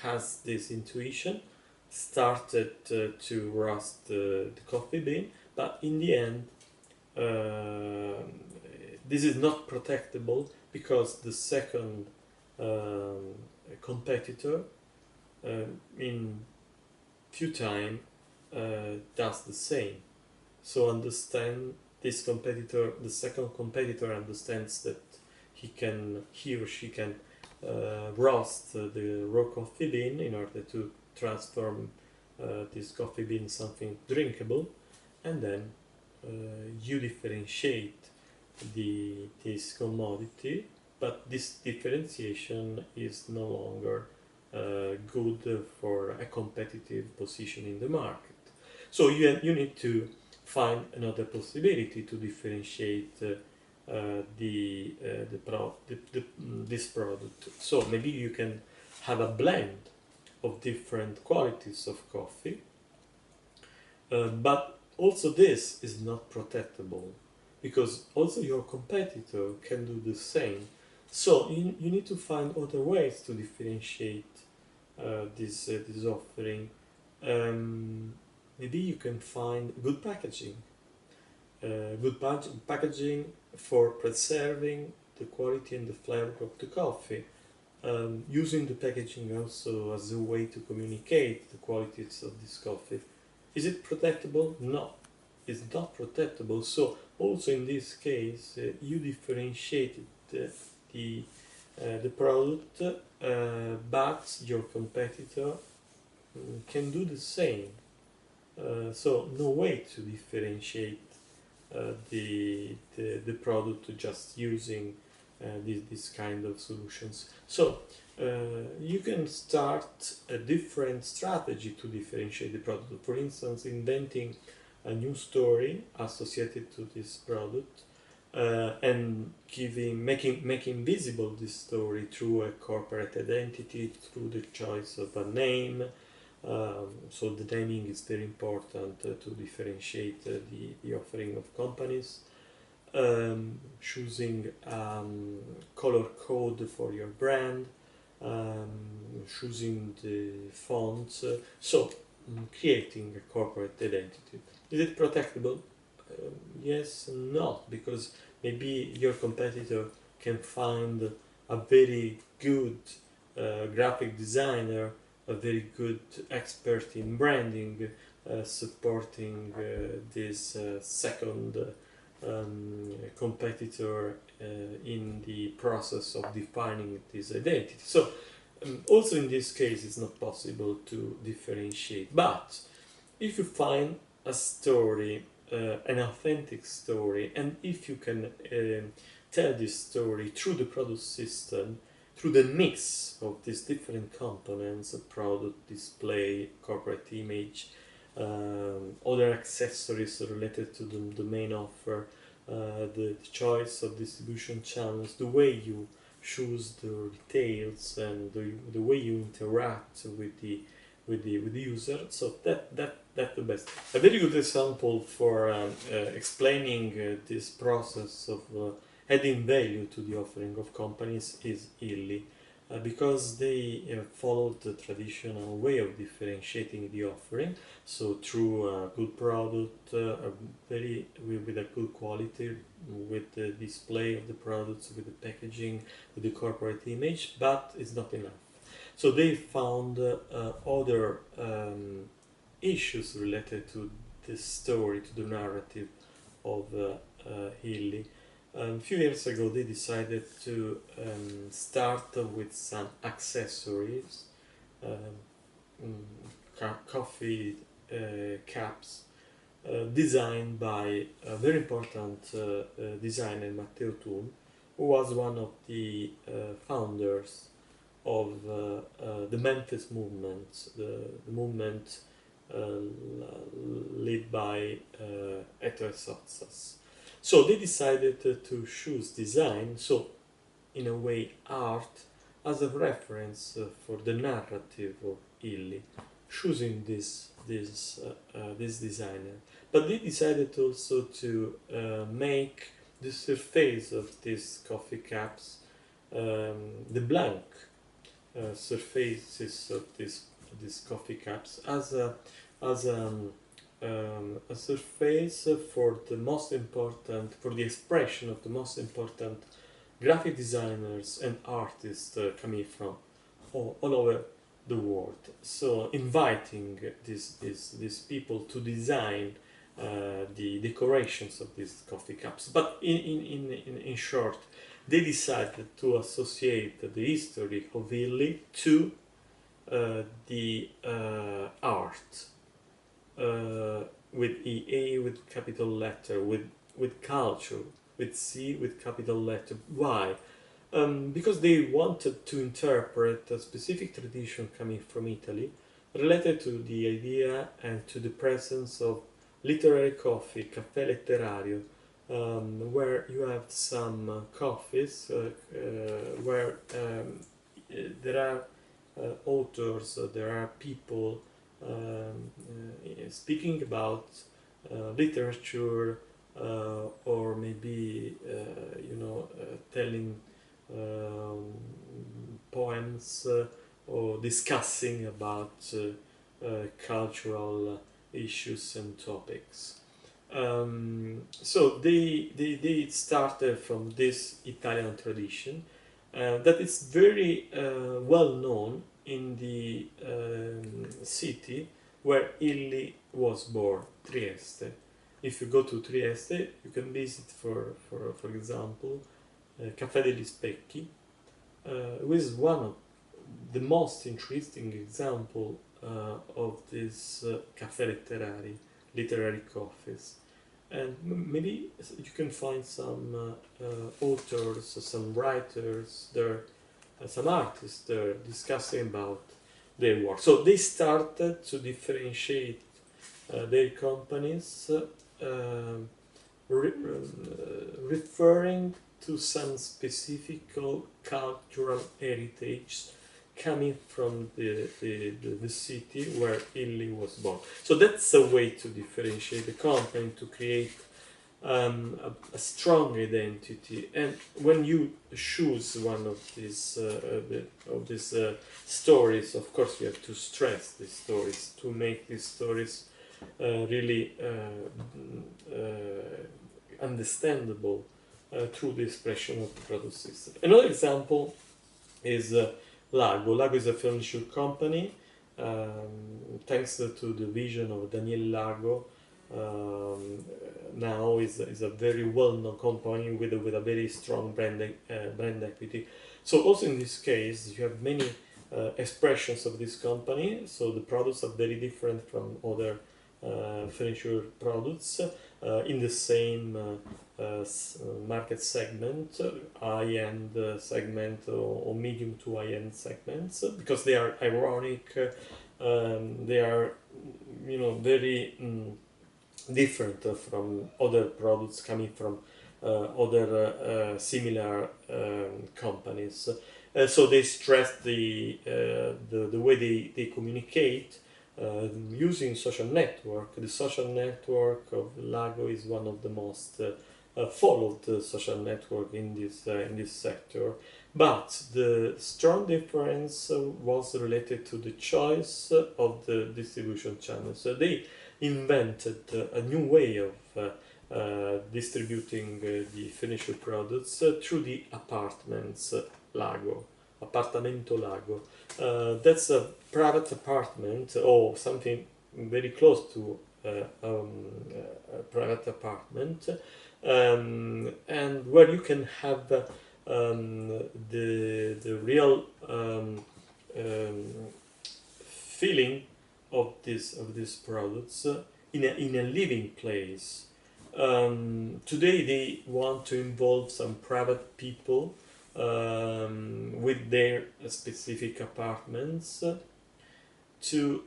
has this intuition, started to roast the coffee bean, but in the end this is not protectable because the second um, competitor in few time does the same. So understand this competitor, the second competitor understands that he or she can roast the raw coffee bean in order to transform this coffee bean in something drinkable, and then you differentiate this commodity, but this differentiation is no longer good for a competitive position in the market. So you need to find another possibility to differentiate this product. So maybe you can have a blend of different qualities of coffee, but also this is not protectable because also your competitor can do the same. So you need to find other ways to differentiate this offering. Maybe you can find good packaging, packaging for preserving the quality and the flavor of the coffee. Using the packaging also as a way to communicate the qualities of this coffee. Is it protectable? No, it's not protectable. So also in this case, you differentiated the product, but your competitor can do the same. So no way to differentiate the product just using this kind of solutions. So you can start a different strategy to differentiate the product. For instance, inventing a new story associated to this product and making visible this story through a corporate identity, through the choice of a name. So the naming is very important to differentiate the offering of companies. Choosing color code for your brand, choosing the fonts, so creating a corporate identity. Is it protectable? Yes and no, because maybe your competitor can find a very good graphic designer, a very good expert in branding, supporting this second competitor in the process of defining this identity. So also in this case it's not possible to differentiate, but if you find a story, an authentic story, and if you can tell this story through the product system, through the mix of these different components, product, display, corporate image, other accessories related to the main offer, the choice of distribution channels, the way you choose the retails, and the way you interact with the user. So that's the best. A very good example for explaining this process of adding value to the offering of companies is Illy. Because they followed the traditional way of differentiating the offering, so through a good product, with a good quality, with the display of the products, with the packaging, with the corporate image, but it's not enough. So they found other issues related to the story, to the narrative of Hilly. A few years ago they decided to start with some accessories, coffee cups, designed by a very important designer, Matteo Thun, who was one of the founders of the Memphis movement, the movement led by Ettore Sottsass. So they decided to choose design, so in a way art, as a reference for the narrative of Illy, choosing this designer. But they decided also to make the surface of these coffee cups the blank surfaces of these coffee cups as a surface for the most important, for the expression of the most important graphic designers and artists coming from all over the world. So inviting these people to design the decorations of these coffee cups. But in short, they decided to associate the history of Italy to the art, with EA with capital letter, with culture, with C with capital letter. Why? Because they wanted to interpret a specific tradition coming from Italy related to the idea and to the presence of literary coffee, caffè letterario, where you have some coffees where there are authors, there are people speaking about literature, or maybe telling poems, or discussing about cultural issues and topics. So they started from this Italian tradition that is very well known in the city where Illy was born, Trieste. If you go to Trieste, you can visit, for example, Caffè degli Specchi, which is one of the most interesting example of these caffè literary coffees. And maybe you can find some authors, some writers there, some artists there discussing about their work. So they started to differentiate their companies, referring to some specific cultural heritage coming from the city where Illy was born. So that's a way to differentiate the company, to create a strong identity. And when you choose one of these stories, of course you have to stress these stories to make these stories really understandable through the expression of the product system. Another example is Lago. Lago is a furniture company. Thanks to the vision of Daniel Lago, now is a very well-known company with a very strong brand equity. So also in this case, you have many expressions of this company. So the products are very different from other furniture products in the same market segment, high-end segment, or medium to high-end segments, because they are ironic. They are, very different from other products coming from other similar companies. So they stress the way they communicate using social network. The social network of Lago is one of the most followed social network in this sector. But the strong difference was related to the choice of the distribution channel. So they invented a new way of distributing the finished products through the apartments Lago, Appartamento Lago. That's a private apartment, or something very close to a private apartment, and where you can have the real feeling of these products in a living place. Today they want to involve some private people with their specific apartments to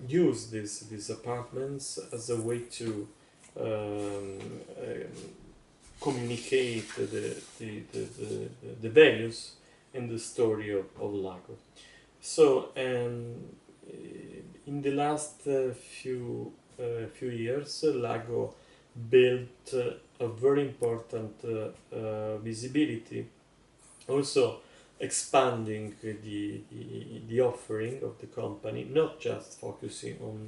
use these apartments as a way to communicate the values and the story of Lago. So in the last few years, Lago built a very important visibility, also expanding the offering of the company, not just focusing on